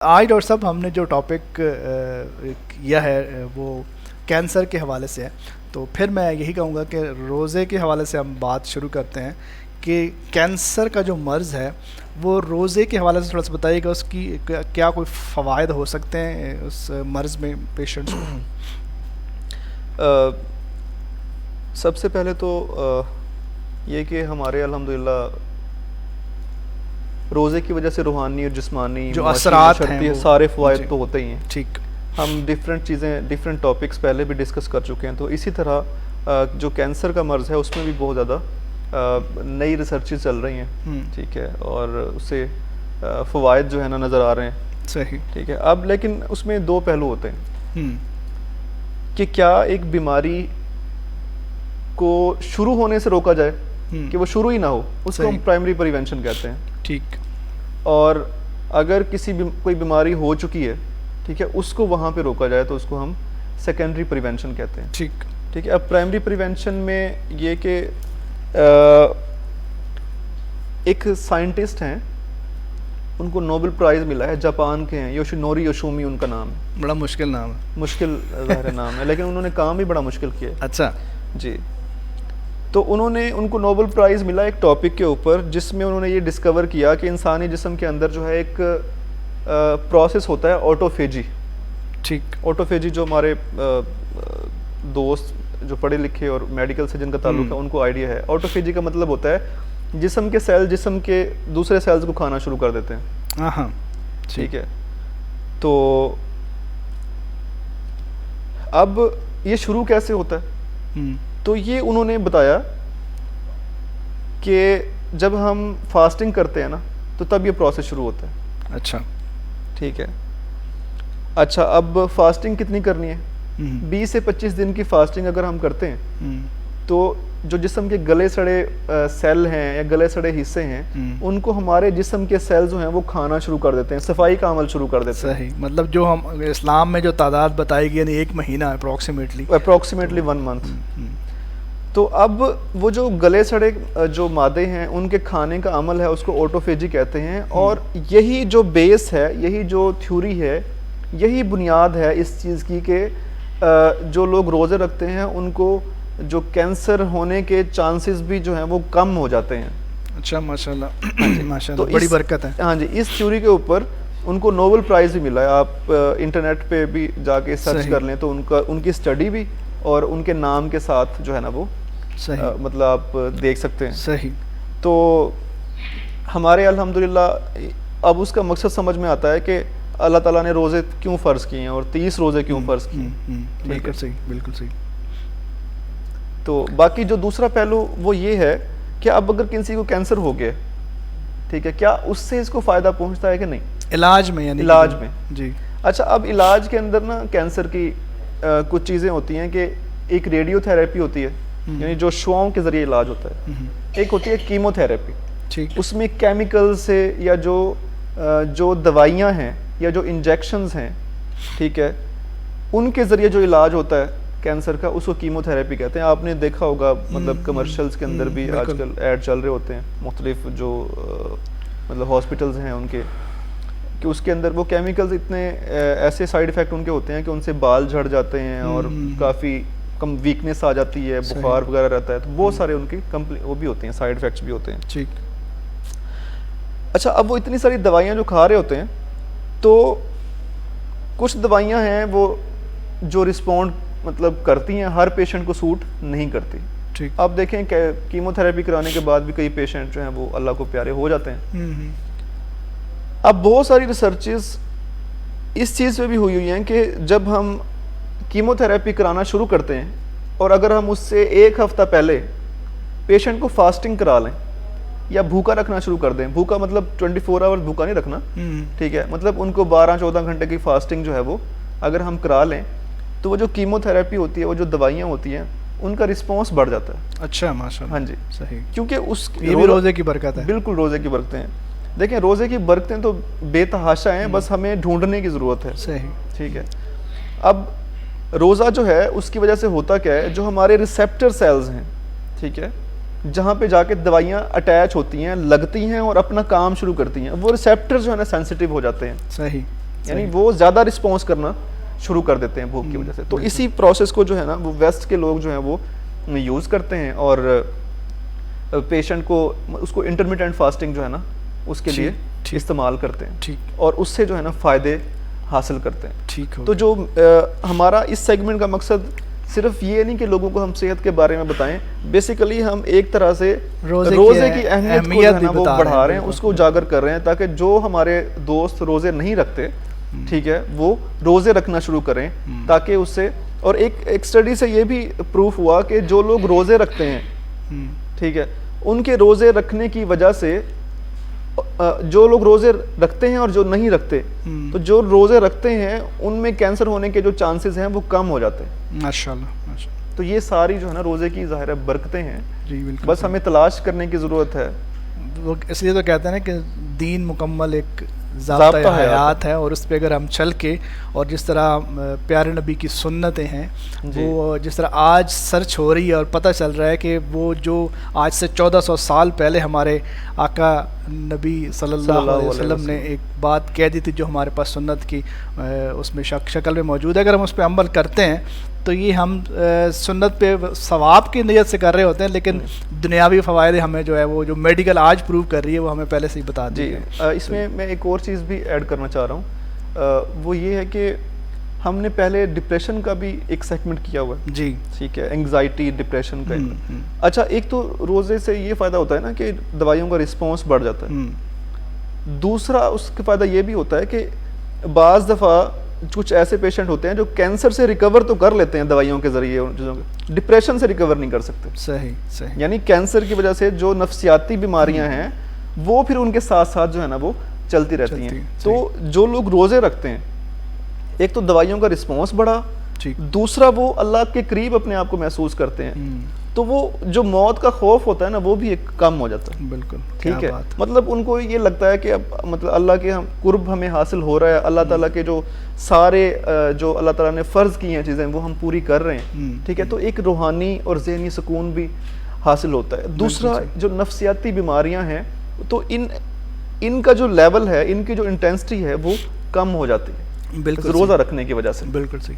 आज डॉक्टर साहब हमने जो टॉपिक किया है वो कैंसर के हवाले से है, तो फिर मैं यही कहूँगा कि रोज़े के हवाले से हम बात शुरू करते हैं कि कैंसर का जो मर्ज़ है वो रोज़े के हवाले से थोड़ा सा बताइएगा, उसकी क्या कोई फ़वाइद हो सकते हैं उस मर्ज़ में पेशेंट्स को। सबसे पहले तो ये कि हमारे अल्हम्दुलिल्लाह रोज़े की वजह से रूहानी और जिस्मानी जो असरात हैं सारे फ़वाइद तो होते ही हैं। ठीक, हम डिफरेंट चीज़ें डिफरेंट टॉपिक्स पहले भी डिस्कस कर चुके हैं, तो इसी तरह जो कैंसर का मर्ज़ है उसमें भी बहुत ज़्यादा नई रिसर्चेस चल रही हैं, ठीक है, और उससे फ़वाइद जो है ना नज़र आ रहे हैं। सही, ठीक है। अब लेकिन उसमें दो पहलू होते हैं कि क्या एक बीमारी को शुरू होने से रोका जाए कि वो शुरू ही ना हो, उसको हम प्राइमरी प्रिवेंशन कहते हैं। ठीक। और अगर कोई बीमारी हो चुकी है, ठीक है, उसको वहाँ पे रोका जाए तो उसको हम सेकेंडरी प्रिवेंशन कहते हैं। ठीक, ठीक है। अब प्राइमरी प्रिवेंशन में ये कि एक साइंटिस्ट हैं, उनको नोबेल प्राइज़ मिला है, जापान के हैं, योशिनोरी योशोमी उनका नाम है। बड़ा मुश्किल नाम है। मुश्किल ज़ाहिर नाम है, लेकिन उन्होंने काम भी बड़ा मुश्किल किया है। अच्छा जी। तो उनको नोबेल प्राइज़ मिला एक टॉपिक के ऊपर जिसमें उन्होंने ये डिस्कवर किया कि इंसानी जिस्म के अंदर जो है एक प्रोसेस होता है ऑटोफेजी। ठीक। ऑटोफेजी जो हमारे दोस्त जो पढ़े लिखे और मेडिकल से जिनका ताल्लुक है उनको आइडिया है। ऑटोफेजी का मतलब होता है जिस्म के सेल जिस्म के दूसरे सेल्स को खाना शुरू कर देते हैं। हाँ, ठीक है। तो अब ये शुरू कैसे होता है? तो ये उन्होंने बताया कि जब हम फास्टिंग करते हैं ना तो तब ये प्रोसेस शुरू होता है। अच्छा, ठीक है। अच्छा, अब फास्टिंग कितनी करनी है? 20 से 25 दिन की फास्टिंग अगर हम करते हैं तो जो जिस्म के गले सड़े सेल हैं या गले सड़े हिस्से हैं उनको हमारे जिस्म के सेल जो हैं वो खाना शुरू कर देते हैं, सफाई का अमल शुरू कर देते हैं। सही, मतलब जो हम इस्लाम में जो तादाद बताई गई यानी 1 महीना अप्रोक्सीमेटली 1 मंथ। तो अब वो जो गले सड़े जो मादे हैं उनके खाने का अमल है उसको ऑटोफेजी कहते हैं। और यही जो बेस है, यही जो थ्योरी है, यही बुनियाद है इस चीज़ की कि जो लोग रोज़े रखते हैं उनको जो कैंसर होने के चांसेस भी जो हैं वो कम हो जाते हैं। अच्छा, माशाल्लाह माशाल्लाह, तो बड़ी बरकत है। हाँ जी, इस थ्योरी के ऊपर उनको नोबेल प्राइज़ भी मिला है। आप इंटरनेट पे भी जाके सर्च कर लें तो उनकी स्टडी भी और उनके नाम के साथ जो है ना वो मतलब आप देख सकते हैं। सही। तो हमारे अल्हम्दुलिल्लाह अब उसका मकसद समझ में आता है कि अल्लाह ताला ने रोज़े क्यों फ़र्ज़ किए हैं और 30 रोज़े क्यों फ़र्ज़ किए हैं। बिल्कुल सही, बिल्कुल सही। तो बाकी जो दूसरा पहलू वो ये है कि अब अगर किसी को कैंसर हो गया, ठीक है, क्या उससे इसको फ़ायदा पहुंचता है कि नहीं इलाज में? यानी इलाज में जी। अच्छा, अब इलाज के अंदर ना कैंसर की कुछ चीज़ें होती हैं कि एक रेडियोथेरेपी होती है, यानी जो शुआओं के ज़रिए इलाज होता है। एक होती है कीमोथेरेपी। ठीक। उसमें केमिकल से या जो दवाइयाँ हैं या जो इंजेक्शंस हैं, ठीक है, उनके ज़रिए जो इलाज होता है कैंसर का उसको कीमोथेरेपी कहते हैं। आपने देखा होगा मतलब कमर्शियल्स के अंदर भी आजकल ऐड चल रहे होते हैं मुख्तलिफ जो मतलब हॉस्पिटल्स हैं उनके, कि उसके अंदर वो केमिकल्स इतने ऐसे साइड इफ़ेक्ट उनके होते हैं कि उनसे बाल झड़ जाते हैं और काफ़ी कम वीकनेस आ जाती है, बुखार वगैरह रहता है। तो बहुत सारे उनकी वो भी होते हैं, साइड इफ़ेक्ट्स भी होते हैं। ठीक। अच्छा, अब वो इतनी सारी दवाइयाँ जो खा रहे होते हैं तो कुछ दवाइयाँ हैं वो जो रिस्पॉन्ड मतलब करती हैं, हर पेशेंट को सूट नहीं करती। ठीक। आप देखें कि कीमोथेरेपी कराने के बाद भी कई पेशेंट जो हैं वो अल्लाह को प्यारे हो जाते हैं। अब बहुत सारी रिसर्चेस इस चीज़ पे भी हुई हैं कि जब हम कीमोथेरेपी कराना शुरू करते हैं और अगर हम उससे 1 हफ़्ता पहले पेशेंट को फास्टिंग करा लें या भूखा रखना शुरू कर दें, भूखा मतलब 24 आवर्स भूखा नहीं रखना, ठीक है, मतलब उनको 12-14 घंटे की फास्टिंग जो है वो अगर हम करा लें तो वो जो कीमोथेरेपी होती है, वो जो दवाइयाँ होती हैं, उनका रिस्पॉन्स बढ़ जाता है। अच्छा, माशाल्लाह। हाँ जी, सही। क्योंकि ये भी रोज़े की बरकत है। बिल्कुल रोज़े की बरकतें हैं। देखें, रोज़े की बरकतें तो बेतहाशा हैं, बस हमें ढूंढने की ज़रूरत है। सही। ठीक है। अब रोज़ा जो है उसकी वजह से होता क्या है, जो हमारे रिसेप्टर सेल्स हैं, ठीक है, जहाँ पे जाके दवाइयाँ अटैच होती हैं, लगती हैं और अपना काम शुरू करती हैं, वो रिसेप्टर जो है ना सेंसिटिव हो जाते हैं। सही। यानी वो ज़्यादा रिस्पॉन्स करना शुरू कर देते हैं भूख की वजह से। तो इसी प्रोसेस को जो है ना वो वेस्ट के लोग जो हैं वो यूज़ करते हैं और पेशेंट को उसको इंटरमिटेंट फास्टिंग जो है ना उसके लिए इस्तेमाल करते हैं। ठीक। और उससे जो है ना फ़ायदे हासिल करते हैं। ठीक हो। तो जो हमारा इस सेगमेंट का मकसद सिर्फ ये नहीं कि लोगों को हम सेहत के बारे में बताएं, बेसिकली हम एक तरह से रोज़े की अहमियत को जो है ना वो बढ़ा रहे हैं, उसको उजागर कर रहे हैं, ताकि जो हमारे दोस्त रोज़े नहीं रखते, ठीक है, वो रोज़े रखना शुरू करें, ताकि उससे, और एक स्टडी से ये भी प्रूफ हुआ कि जो लोग रोज़े रखते हैं, ठीक है, उनके रोज़े रखने की वजह से जो लोग रोज़े रखते हैं और जो नहीं रखते, तो जो रोज़े रखते हैं उनमें कैंसर होने के जो चांसेस हैं वो कम हो जाते हैं। माशाल्लाह। तो ये सारी जो है ना रोज़े की ज़ाहिर है बरकतें हैं जी बिल्कुल। बस हमें तलाश करने की ज़रूरत है। वो इसलिए तो कहते हैं ना कि दीन मुकम्मल एक ज़ाब्ता हयात है, और उस पर अगर हम चल के, और जिस तरह प्यारे नबी की सुन्नतें हैं, वो जिस तरह आज सर्च हो रही है और पता चल रहा है कि वो जो आज से 1400 साल पहले हमारे आका नबी सल्लल्लाहु अलैहि वसल्लम ने एक बात कह दी थी जो हमारे पास सुन्नत की उसमें शक्ल में मौजूद है, अगर हम उस पर अमल करते हैं तो ये हम सुन्नत पे सवाब की नीयत से कर रहे होते हैं, लेकिन दुनियावी फ़वायद हमें जो है वो जो मेडिकल आज प्रूव कर रही है वो हमें पहले से ही बता दी है। इसमें मैं एक और चीज़ भी ऐड करना चाह रहा हूँ, वो ये है कि हमने पहले डिप्रेशन का भी एक सेगमेंट किया हुआ है। जी ठीक है, एंग्जाइटी डिप्रेशन का। अच्छा, एक तो रोज़े से ये फ़ायदा होता है ना कि दवाइयों का रिस्पॉन्स बढ़ जाता है। दूसरा उसका फ़ायदा ये भी होता है कि बाज़ दफ़ा कुछ ऐसे पेशेंट होते हैं जो कैंसर से रिकवर तो कर लेते हैं दवाइयों के ज़रिए, उन चीज़ों के, डिप्रेशन से रिकवर नहीं कर सकते। सही सही। यानी कैंसर की वजह से जो नफ्सियाती बीमारियां हैं वो फिर उनके साथ साथ जो है ना वो चलती रहती हैं। तो जो लोग रोज़े रखते हैं, एक तो दवाइयों का रिस्पॉन्स बढ़ा, दूसरा वो अल्लाह के करीब अपने आप को महसूस करते हैं, तो वो जो मौत का खौफ होता है ना वो भी एक कम हो जाता है। बिल्कुल ठीक है, मतलब उनको ये लगता है कि अब मतलब अल्लाह के हम कुर्ब हमें हासिल हो रहा है, अल्लाह ताला के जो सारे जो अल्लाह ताला ने फ़र्ज़ की हैं चीज़ें वो हम पूरी कर रहे हैं। ठीक है, तो एक रूहानी और ज़हनी सुकून भी हासिल होता है। दूसरा जो नफ्सियाती बीमारियां हैं, तो इनका जो लेवल है, इनकी जो इंटेंसिटी है वो कम हो जाती है बिल्कुल रोज़ा रखने की वजह से। बिल्कुल सही।